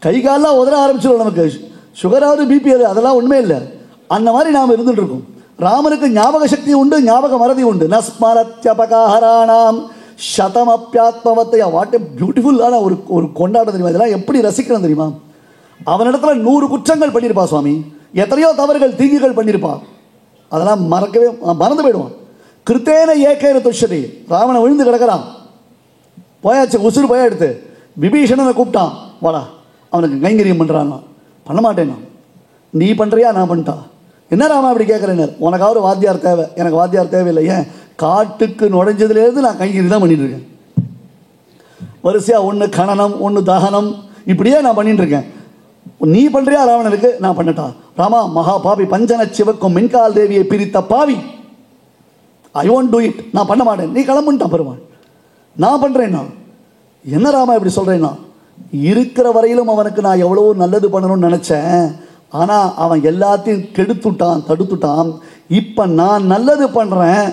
கை காலெலாம் உதற ஆரம்பிச்சிடும். நமக்கு சுகராவது பிபிஆர் அதெல்லாம் உண்மை இல்லை. அந்த மாதிரி நாம் இருந்துட்டு இருக்கோம். ராமனுக்கு ஞாபக சக்தி உண்டு, ஞாபக மறதி உண்டு. நஸ்மரத்யபகாராணாம் சதமப்யாத்மவத்தையா. வாட் எ பியூட்டிஃபுல்லான ஒரு கொண்டாட்டம் தெரியுமா? இதெல்லாம் எப்படி ரசிக்கணும் தெரியுமா? அவனிடத்துல 100 குற்றங்கள் பண்ணியிருப்பா சுவாமி, எத்தனையோ தவறுகள் தீங்குகள் பண்ணியிருப்பா, அதெல்லாம் மறந்து போயிடுவான். கிருத்தேன ஏகேன துஷ்யதி. ராவண விழுந்து கிடக்கிறான், போயாச்சு, உசுறு போயா எடுத்து விபீஷணனை கூப்பிட்டான், வாடா அவனுக்கு கைங்கரியம் பண்ணுறான். பண்ண மாட்டேன்னா, நீ பண்ணுறியா நான் பண்ணிட்டா? என்ன ராமா அப்படி கேட்குறேன்னு? உனக்காவது வாத்தியார் தேவை, எனக்கு வாத்தியார் தேவையில்லை. ஏன்? காட்டுக்கு நுழைஞ்சதுலேருந்து நான் கைங்கரி தான் பண்ணிட்டு இருக்கேன். வரிசையாக ஒன்று கணனம், ஒன்று தகனம், இப்படியே நான் பண்ணிட்டு இருக்கேன். நீ பண்ணுறியா ராவணனுக்கு? நான் பண்ணட்டா? ராமா மகா பாவி, பஞ்சன சிவக்கும் மின்கால் தேவியை பிரித்த பாவி, ஐ ஒன்ட் டூ இட், நான் பண்ண மாட்டேன். நீ கிளம்புன்ட்டான் பெருமாள். நான் பண்ணுறேன்னா என்ன ராமா இப்படி சொல்கிறேன்னா? இருக்கிற வரையிலும் அவனுக்கு நான் எவ்வளோ நல்லது பண்ணணும்னு நினச்சேன். ஆனால் அவன் எல்லாத்தையும் கெடுத்துட்டான், தடுத்துட்டான். இப்போ நான் நல்லது பண்ணுறேன்,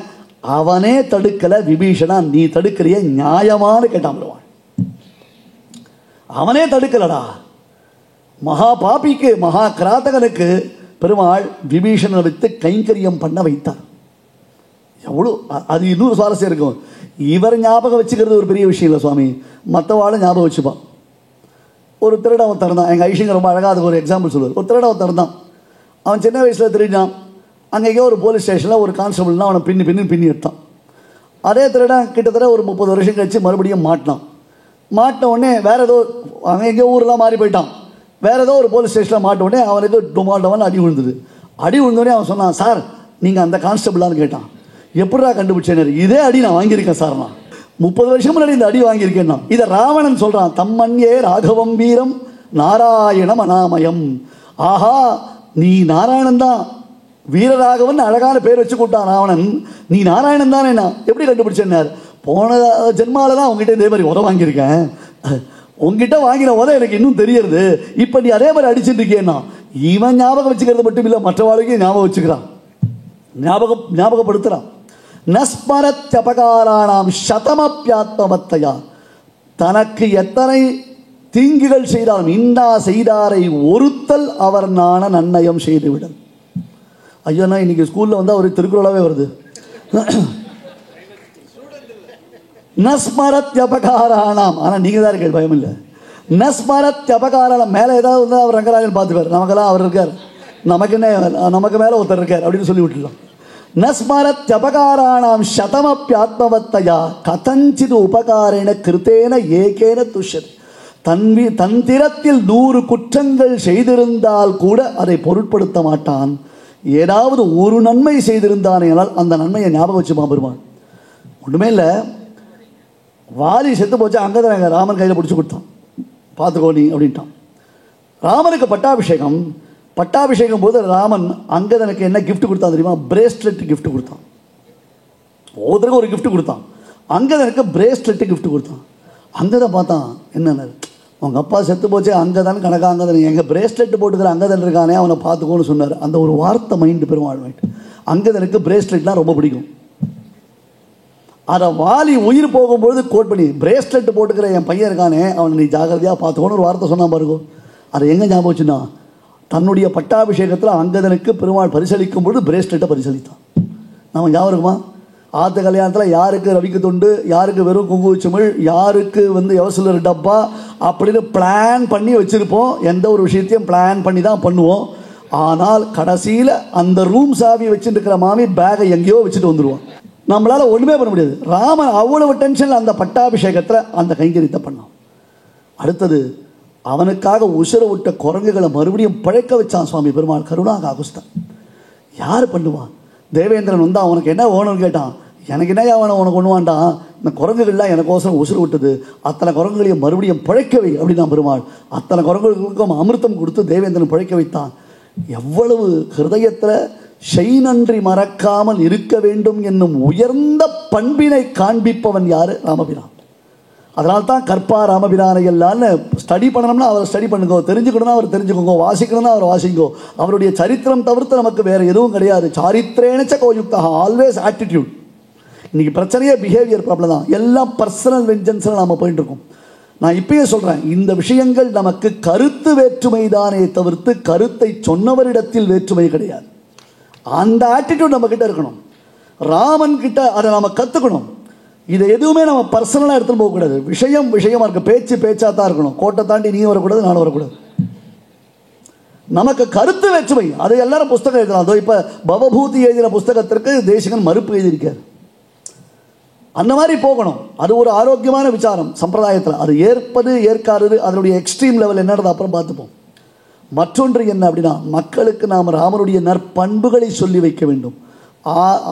அவனே தடுக்கலை. விபீஷணா நீ தடுக்கிறிய நியாயமானு கேட்டான் பெருமாள். அவனே தடுக்கலடா. மகா பாபிக்கு, மகா கிராதகனுக்கு பெருமாள் விபீஷணனை வைத்து கைங்கரியம் பண்ண வைத்தார். எவ்வளோ அது இன்னொரு சுவாரஸ்யம் இருக்கும். இவர் ஞாபகம் வச்சுக்கிறது ஒரு பெரிய விஷயம் இல்லை சுவாமி, மற்றவாளும் ஞாபகம் வச்சுப்பான். ஒரு திருடவன் திறந்தான். எங்கள் ஐஷிங்க ரொம்ப அழகாக அதுக்கு ஒரு எக்ஸாம்பிள் சொல்லுவார். ஒரு திருடவன் திறந்தான். அவன் சின்ன வயசில் திருடினான். அங்கேயோ ஒரு போலீஸ் ஸ்டேஷனில் ஒரு கான்ஸ்டபிள்னா அவனை பின்னி எடுத்தான். அதே திருடன் கிட்டத்தட்ட ஒரு 30 வருஷம் கழிச்சு மறுபடியும் மாட்டினான். மாட்டின உடனே வேறு ஏதோ அங்கே எங்கேயோ ஊரெலாம் மாறி போயிட்டான். வேறு ஏதோ ஒரு போலீஸ் ஸ்டேஷனில் மாட்ட உடனே அவனுக்கு டொமாட்டோவான்னு அடி விழுந்தது. அடி விழுந்தோடனே அவன் சொன்னான், சார் நீங்கள் அந்த கான்ஸ்டபிளான்னு கேட்டான். எப்படா கண்டுபிடிச்சேன்? இதே அடி நான் வாங்கியிருக்கேன் சார், நான் 30 வருஷம் முன்னாடி இந்த அடி வாங்கியிருக்கேன். நான் இதை ராவணன் சொல்கிறான். தம்மன்யே ராகவம் வீரம் நாராயணம் அனாமயம். ஆஹா, நீ நாராயணன் தான், வீரராகவன் அழகான பேர் வச்சு கூட்டான் ராவணன். நீ நாராயணன் தானே, நான் எப்படி கண்டுபிடிச்சேன்னார். போன ஜென்மால தான் உங்ககிட்ட இதே மாதிரி உதவ வாங்கியிருக்கேன். உங்ககிட்ட வாங்கின உதவ எனக்கு இன்னும் தெரியறது. இப்போ நீ அதே மாதிரி அடிச்சுட்டு இருக்கேன்னா, இவன் ஞாபகம் வச்சுக்கிறது மட்டும் இல்லை, மற்ற வாழ்க்கையும் ஞாபகம் வச்சுக்கிறான், ஞாபகப்படுத்துறான். நஸ்மரத்யபகாராணாம் சதமப்யாத்மவத்தையா. தனக்கு எத்தனை தீங்குகள் செய்தாலும் இன்னா செய்தாரை ஒருத்தல் அவர் நான நன்னயம் செய்துவிடல். ஐயோண்ணா இன்னைக்கு ஸ்கூலில் வந்து ஒரு திருக்குறளாவே வருது. நஸ்மரத்யபகாராணாம். ஆனால் நீங்கள் தான் இருக்க பயம் இல்லை. நஸ்மரத்யபகாராணம். மேலே ஏதாவது வந்து அவர் ரங்கராஜன் பார்த்துப்பார். நமக்கெல்லாம் அவர் இருக்கார், நமக்கு மேலே ஒருத்தர் இருக்கார் அப்படின்னு சொல்லி விட்டுலாம். நஸ்மரத்யபகாராணாம் சதமப்யாத்மவத்தையா கதஞ்சித் உபகாரேன கிருத்தேன ஏகேன துஷ்யதி. தன் திறத்தில் 100 குற்றங்கள் செய்திருந்தால் கூட அதை பொருட்படுத்த மாட்டான். ஏதாவது ஒரு நன்மை செய்திருந்தானேனால் அந்த நன்மையை ஞாபகம் வச்சுமா பெருமாள். ஒன்றுமே இல்லை, வாலி செத்து போச்சு, அங்கதான் ராமன் கையில் பிடிச்சி கொடுத்தான், பார்த்துக்கோ நீ அப்படின்ட்டான். ராமனுக்கு பட்டாபிஷேகம் போது ராமன் அங்கதனுக்கு என்ன கிஃப்ட் கொடுத்தான் தெரியுமா? பிரேஸ்லெட் கிஃப்ட் கொடுத்தான். ஒவ்வொருத்தருக்கும் ஒரு கிஃப்ட் கொடுத்தான். அங்கதனுக்கு பிரேஸ்லெட்டு கிஃப்ட் கொடுத்தான். அங்கதான் பார்த்தான், என்னென்ன உங்கள் அப்பா செத்து போச்சு, அங்கதான் கணக்கா அங்கதன் எங்கள் பிரேஸ்லெட் போட்டுக்கிற அங்கதன் இருக்கானே அவனை பார்த்துக்கோன்னு சொன்னார். அந்த ஒரு வார்த்தை மைண்டு பெருமாள் மைண்டு. அங்கதனுக்கு பிரேஸ்லெட்லாம் ரொம்ப பிடிக்கும். அதை வாலி உயிர் போகும்பொழுது கோட் பண்ணி, பிரேஸ்லெட் போட்டுக்கிற என் பையன் இருக்கானே அவனை நீ ஜாகிரதையாக பார்த்துக்கோன்னு ஒரு வார்த்தை சொன்னா பாருங்க. அதை எங்கே ஞாபகம் வச்சுன்னா, தன்னுடைய பட்டாபிஷேகத்தில் அங்கதனுக்கு பெருமாள் பரிசளிக்கும் பொழுது பிரேஸ்லெட்டை பரிசளித்தான். நம்ம ஞாபகம் இருக்குமா? ஆற்று கல்யாணத்தில் யாருக்கு ரவிக்கு தொண்டு, யாருக்கு வெறும் குங்குமச்சிமிழ், யாருக்கு எவசிலர் டப்பா அப்படின்னு பிளான் பண்ணி வச்சுருப்போம். எந்த ஒரு விஷயத்தையும் பிளான் பண்ணி தான் பண்ணுவோம். ஆனால் கடைசியில் அந்த ரூம் சாவி வச்சுட்டு இருக்கிற மாமி பேகை எங்கேயோ வச்சுட்டு வந்துடுவோம். நம்மளால் ஒன்றுமே பண்ண முடியாது. ராமன் அவ்வளவு டென்ஷனில் அந்த பட்டாபிஷேகத்தில் அந்த கைங்கரியத்தை பண்ணான். அடுத்தது அவனுக்காக உசுர விட்ட குரங்குகளை மறுபடியும் பழைக்க வச்சான் சுவாமி பெருமாள். கருணா காகுஸ்தான் யார் பண்ணுவான்? தேவேந்திரன் அவனுக்கு என்ன வேணும்னு கேட்டான். எனக்கு என்ன வேணும் உனக்கு ஒன்று வேண்டாம், இந்த குரங்குகள்லாம் எனக்கோசரம் உசுறு விட்டது, அத்தனை குரங்குகளையும் மறுபடியும் பழைக்கவை அப்படின்னா பெருமாள். அத்தனை குரங்குகளுக்கும் அமிர்தம் கொடுத்து தேவேந்திரன் பழைக்க வைத்தான். எவ்வளவு ஹிருதயத்தில் செய் மறக்காமல் இருக்க வேண்டும் என்னும் உயர்ந்த பண்பினை காண்பிப்பவன் யாரு? ராமபிரான். அதனால்தான் கற்பா ராமபிரானை எல்லாம் ஸ்டடி பண்ணணும்னா அவர் ஸ்டடி பண்ணுங்கோ, தெரிஞ்சுக்கணும்னா அவர் தெரிஞ்சுக்கோங்க, வாசிக்கணும்னா அவர் வாசிங்கோ. அவருடைய சரித்திரம் தவிர்த்து நமக்கு வேற எதுவும் கிடையாது. சாரித்திரேனச்ச கோயுக்தா, ஆல்வேஸ் ஆட்டிடியூட். இன்னைக்கு பிரச்சனையே பிஹேவியர் ப்ராப்ளம் தான். எல்லாம் பர்சனல் வெஞ்சன்ஸில் நாம் போயிட்டு இருக்கோம். நான் இப்பயே சொல்கிறேன், இந்த விஷயங்கள் நமக்கு கருத்து வேற்றுமை தானே தவிர்த்து கருத்தை சொன்னவரிடத்தில் வேற்றுமை கிடையாது. அந்த ஆட்டிடியூட் நம்ம கிட்ட இருக்கணும். ராமன் கிட்ட அதை நம்ம கற்றுக்கணும். இதை எதுவுமே நம்ம பர்சனலாக எடுத்துகிட்டு போகக்கூடாது. விஷயமா இருக்க, பேச்சாக தான் இருக்கணும். கோட்டை தாண்டி நீ வரக்கூடாது, நானும் வரக்கூடாது. நமக்கு கருத்து வேற்றுமை, அது எல்லாரும் புஸ்தகம் எழுதலாம். அதோ இப்போ பவபூதி எழுதின புஸ்தகத்திற்கு தேசிகன் மறுப்பு எழுதியிருக்கார். அந்த மாதிரி போகணும். அது ஒரு ஆரோக்கியமான விசாரம் சம்பிரதாயத்தில். அது ஏற்பது ஏற்காதது அதனுடைய எக்ஸ்ட்ரீம் லெவல் என்னது அப்புறம் பார்த்துப்போம். மற்றொன்று என்ன அப்படின்னா, மக்களுக்கு நாம் ராமனுடைய நற்பண்புகளை சொல்லி வைக்க வேண்டும்.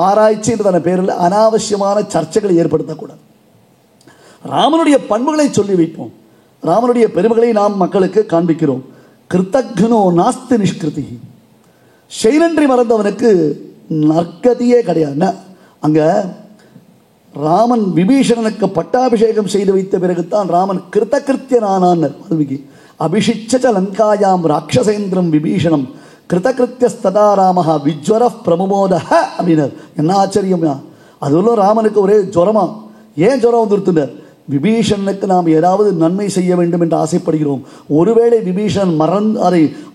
ஆராய்ச்சின்றதான பேரில் அனாவசியமான சர்ச்சைகளை ஏற்படுத்தக்கூடாது. ராமனுடைய பண்புகளை சொல்லி வைப்போம். ராமனுடைய பெருமைகளை நாம் மக்களுக்கு காண்பிக்கிறோம். கிருத்தக்னோ நாஸ்தி நிஷ்கிருதி, செய்நன்றி மறந்தவனுக்கு நற்கதியே கிடையாது. அங்க ராமன் விபீஷணனுக்கு பட்டாபிஷேகம் செய்து வைத்த பிறகுதான் ராமன் கிருத்தகிருத்தியனானான். வால்மீகி அபிஷிச்ச லங்காயாம் ராட்சசேந்திரம் விபீஷணம் கிருத்தகிருத்தியஸ்ததா ராமஹா விஜ்வர பிரமுமோத அப்படின்னார். என்ன ஆச்சரியம்! அதுவும் ராமனுக்கு ஒரே ஜுரமா. ஏன் ஜுரம் வந்துருத்துனார்? விபீஷணனுக்கு நாம் ஏதாவது நன்மை செய்ய வேண்டும் என்று ஆசைப்படுகிறோம். ஒருவேளை விபீஷணன்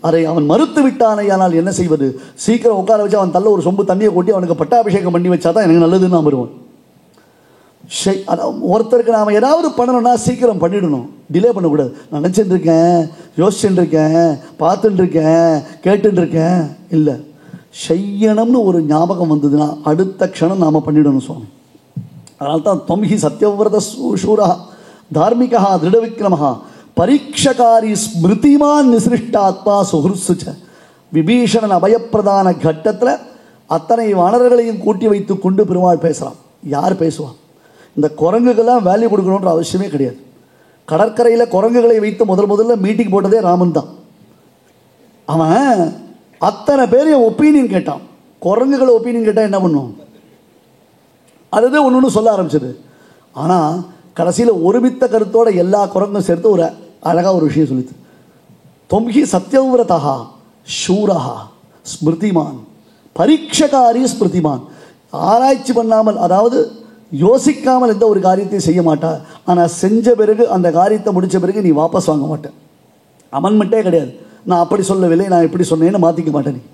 அதை அவன் மறுத்து விட்டானே, ஆனால் என்ன செய்வது? சீக்கிரம் உட்கார வச்சு அவன் தள்ள ஒரு சொம்பு தண்ணியை கொட்டி அவனுக்கு பட்டாபிஷேகம் பண்ணி வச்சாதான் எனக்கு நல்லதுன்னு நான் வருவேன். ஒருத்தருக்கு நாம் ஏதாவது பண்ணணும்னா சீக்கிரம் பண்ணிடணும், டிலே பண்ணக்கூடாது. நான் நினச்சிட்டு இருக்கேன், யோசிச்சுட்டு இருக்கேன், பார்த்துட்டு இருக்கேன், கேட்டுட்டு இருக்கேன், இல்லை செய்யணும்னு ஒரு ஞாபகம் வந்ததுன்னா அடுத்த க்ஷணம் நாம் பண்ணிடணும் சுவாமி. அதனால்தான் தொம்ஹி சத்யவிரத சூரா தார்மிகா திருடவிக்ரமஹா பரீட்சகாரி ஸ்மிருதிமான் நிசிருஷ்டாத்மா சுஹ்ருசுச்ச. விபீஷணன் அபயப்பிரதான கட்டத்தில் அத்தனை வானர்களையும் கூட்டி வைத்து கொண்டு பெருமாள் பேசலாம். யார் பேசுவான்? இந்த குரங்குகள்லாம் வேல்யூ கொடுக்கணுன்ற அவசியமே கிடையாது. கடற்கரையில் குரங்குகளை வைத்து முதல்ல மீட்டிங் போட்டதே ராமன் தான். அவன் அத்தனை பேரையும் ஒப்பீனியன் கேட்டான். குரங்குகளை ஒப்பீனியன் கேட்டால் என்ன பண்ணும்? அதுதான் ஒன்று சொல்ல ஆரம்பிச்சது. ஆனால் கடைசியில் ஒருமித்த கருத்தோட எல்லா குரங்கும் சேர்த்து ஒரு அழகாக ஒரு விஷயம் சொல்லிது. தொம்ஹி சத்யவிரதா சூரஹா ஸ்மிருதிமான் பரீட்சகாரி ஸ்மிருதிமான். ஆராய்ச்சி பண்ணாமல், அதாவது யோசிக்காமல் எந்த ஒரு காரியத்தையும் செய்ய மாட்டா. ஆனால் செஞ்ச பிறகு அந்த காரியத்தை முடித்த பிறகு நீ வாபஸ் வாங்க மாட்டேன். அமன்மெண்ட்டே கிடையாது. நான் அப்படி சொல்லவில்லை, நான் இப்படி சொன்னேன்னு மாற்றிக்க மாட்டேன். நீ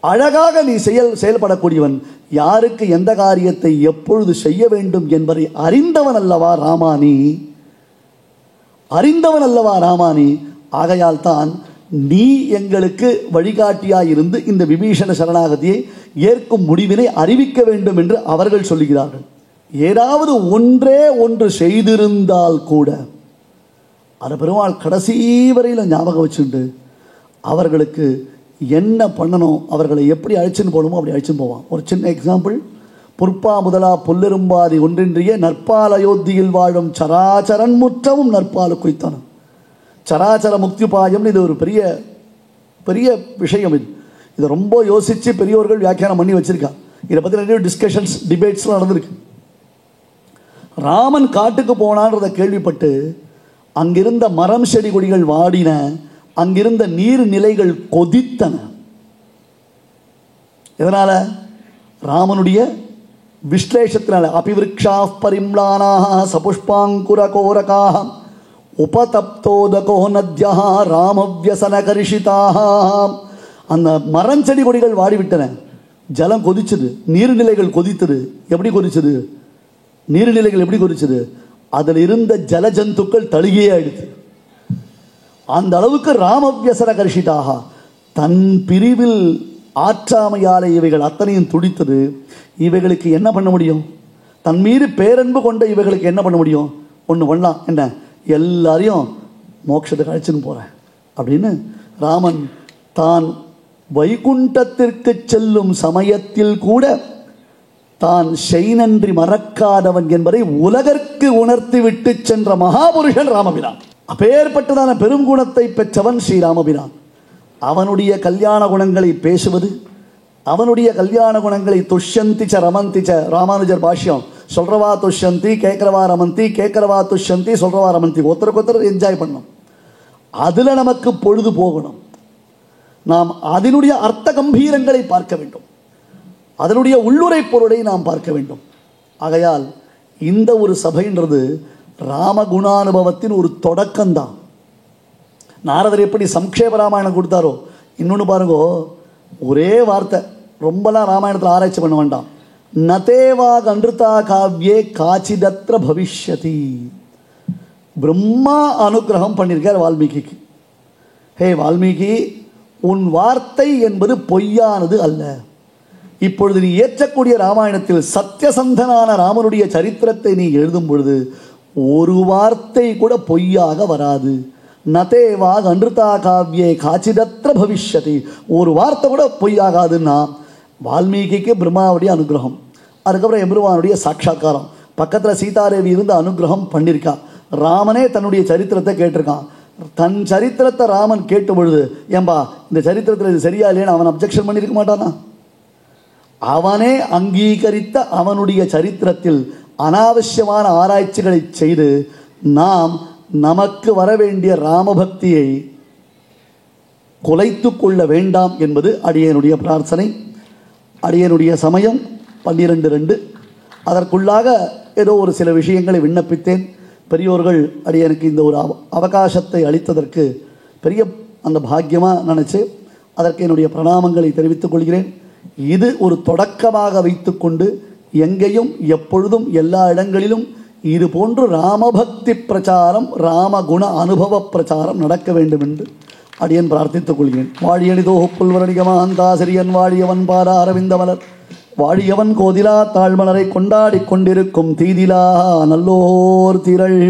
அழகாக நீ செயல்படக்கூடியவன். யாருக்கு எந்த காரியத்தை எப்பொழுது செய்ய வேண்டும் என்பதை அறிந்தவன் அல்லவா ராமானி, அறிந்தவன் அல்லவா ராமானி. ஆகையால் தான் நீ எங்களுக்கு வழிகாட்டியாயிருந்து இந்த விபீஷண சரணாகதியை ஏற்கும் முடிவினை அறிவிக்க வேண்டும் என்று அவர்கள் சொல்லுகிறார்கள். ஏதாவது ஒன்றே ஒன்று செய்திருந்தால் கூட அதை பெருமாள் கடைசி வரையில் ஞாபகம் வச்சுட்டு அவர்களுக்கு என்ன பண்ணணும், அவர்களை எப்படி அழைச்சின்னு போகணுமோ அப்படி அழைச்சின்னு போவான். ஒரு சின்ன எக்ஸாம்பிள், பொற்பா முதலா புல்லெரும்பாதி ஒன்றின்றிய நற்பால் அயோத்தியில் வாழும் சராச்சரன் முற்றமும் நற்பால் குய்த்தனும். சராச்சர முக்திபாயம்னு இது ஒரு பெரிய பெரிய விஷயம். இதை ரொம்ப யோசித்து பெரியவர்கள் வியாக்கியானம் பண்ணி வச்சுருக்கா. இதை பற்றி நிறைய டிஸ்கஷன்ஸ் டிபேட்ஸ்லாம் நடந்திருக்கு. ராமன் காட்டுக்கு போனான்றதை கேள்விப்பட்டு அங்கிருந்த மரம் செடி கொடிகள் வாடின, அங்கிருந்த நீர்நிலைகள் கொதித்தன. இதனால் ராமனுடைய விஸ்லேஷத்தினால அபிவிருக்ஷா பரிம்லானாக சபுஷ்பாங்குர கோரகாக உபதப்தோதகோ நத்யா ராமவியசனகரிஷிதாக. அந்த மரஞ்செடி கொடிகள் வாடிவிட்டன, ஜலம் கொதிச்சது, நீர்நிலைகள் கொதித்தது. எப்படி கொதிச்சது? நீர்நிலைகள் எப்படி கொதிச்சது? அதில் இருந்த ஜலஜந்துக்கள் தழுகியே ஆயிடுது. அந்த அளவுக்கு ராமவியசன கரிஷிதாக, தன் பிரிவில் ஆற்றாமையால இவைகள் அத்தனையும் துடித்தது. இவைகளுக்கு என்ன பண்ண முடியும்? தன் மீது பேரன்பு கொண்ட இவைகளுக்கு என்ன பண்ண முடியும்? ஒன்று பண்ணலாம், என்ன, எல்லாரையும் மோட்சத்துக்கு அழைச்சின்னு போகிறேன் அப்படின்னு ராமன் தான் வைகுண்டத்திற்கு செல்லும் சமயத்தில் கூட தான் செய்நன்றி மறக்காதவன் என்பதை உலகற்கு உணர்த்தி விட்டு சென்ற மகாபுருஷன் ராமபிரான். அப்பேற்பட்டதான பெருங்குணத்தை பெற்றவன் ஸ்ரீராமபிரான். அவனுடைய கல்யாண குணங்களை பேசுவது, அவனுடைய கல்யாண குணங்களை துஷ்யந்திச்ச ரமந்திச்ச, ராமானுஜர் பாஷ்யம், சொல்றவா துஷ்யந்தி கேட்கறவா ரமந்தி, கேட்கறவா துஷ்யந்தி சொல்றவா ரமந்தி, ஒருத்தருக்கு ஒருத்தர் என்ஜாய் பண்ணணும். அதில் நமக்கு பொழுது போகணும். நாம் அதனுடைய அர்த்த கம்பீரங்களை பார்க்க வேண்டும், அதனுடைய உள்ளுரை பொருளை நாம் பார்க்க வேண்டும். ஆகையால் இந்த ஒரு சபைன்றது ராமகுணானுபவத்தின் ஒரு தொடக்கம்தான். நாரதர் எப்படி சம்க்ஷேப ராமாயணம் கொடுத்தாரோ, இன்னொன்று பாருங்கோ, ஒரே வார்த்தை, ரொம்பலாம் ராமாயணத்தில் ஆராய்ச்சி பண்ண வேண்டாம். நதேவா கண்டிருத்தா காவ்யே காச்சிதத்ர பவிஷ்யதி. பிரம்மா அனுகிரகம் பண்ணியிருக்கார் வால்மீகிக்கு. ஹே வால்மீகி, உன் வார்த்தை என்பது பொய்யானது அல்ல. இப்பொழுது நீ ஏற்றக்கூடிய ராமாயணத்தில் சத்தியசந்தனான ராமனுடைய சரித்திரத்தை நீ எழுதும் பொழுது ஒரு வார்த்தை கூட பொய்யாக வராது. நதேவா அன்றுதா காவ்யே காச்சிதத்ர பவிஷ்யதி, ஒரு வார்த்தை கூட பொய்யாகாதுன்னா வால்மீகிக்கு பிரம்மாவுடைய அனுகிரகம், அதுக்கப்புறம் எம்பெருமானுடைய சாட்சா்காரம், பக்கத்தில் சீதாதேவி இருந்து அனுகிரகம் பண்ணியிருக்கா. ராமனே தன்னுடைய சரித்திரத்தை கேட்டிருக்கான். தன் சரித்திரத்தை ராமன் கேட்ட பொழுது, ஏம்பா இந்த சரித்திரத்தில் இது சரியா இல்லைன்னு அவன் அப்ஜெக்ஷன் பண்ணியிருக்க மாட்டானா? அவனே அங்கீகரித்த அவனுடைய சரித்திரத்தில் அனாவசியமான ஆராய்ச்சிகளை செய்து நாம் நமக்கு வரவேண்டிய ராமபக்தியை குலைத்து கொள்ள வேண்டாம் என்பது அடியனுடைய பிரார்த்தனை. அடியனுடைய சமயம் 12:02. அதற்குள்ளாக ஏதோ ஒரு சில விஷயங்களை விண்ணப்பித்தேன். பெரியோர்கள் அடியனுக்கு இந்த ஒரு அவகாசத்தை அளித்ததற்கு பெரிய அந்த பாக்கியமாக நினச்சி அதற்கு என்னுடைய பிரணாமங்களை தெரிவித்துக் கொள்கிறேன். இது ஒரு தொடக்கமாக வைத்துக்கொண்டு எங்கேயும் எப்பொழுதும் எல்லா இடங்களிலும் இது போன்று ராமபக்தி பிரச்சாரம், ராமகுண அனுபவ பிரச்சாரம் நடக்க வேண்டும் என்று அடியன் பிரார்த்தித்துக் கொள்கிறேன். வாழியணிதோ புல்வரணிகமாந்தாசிரியன் வாழியவன் பார அரவிந்த மலர் வாழியவன் கோதிலா தாழ்மலரை கொண்டாடி கொண்டிருக்கும் தீதிலா நல்லோர் திரள்.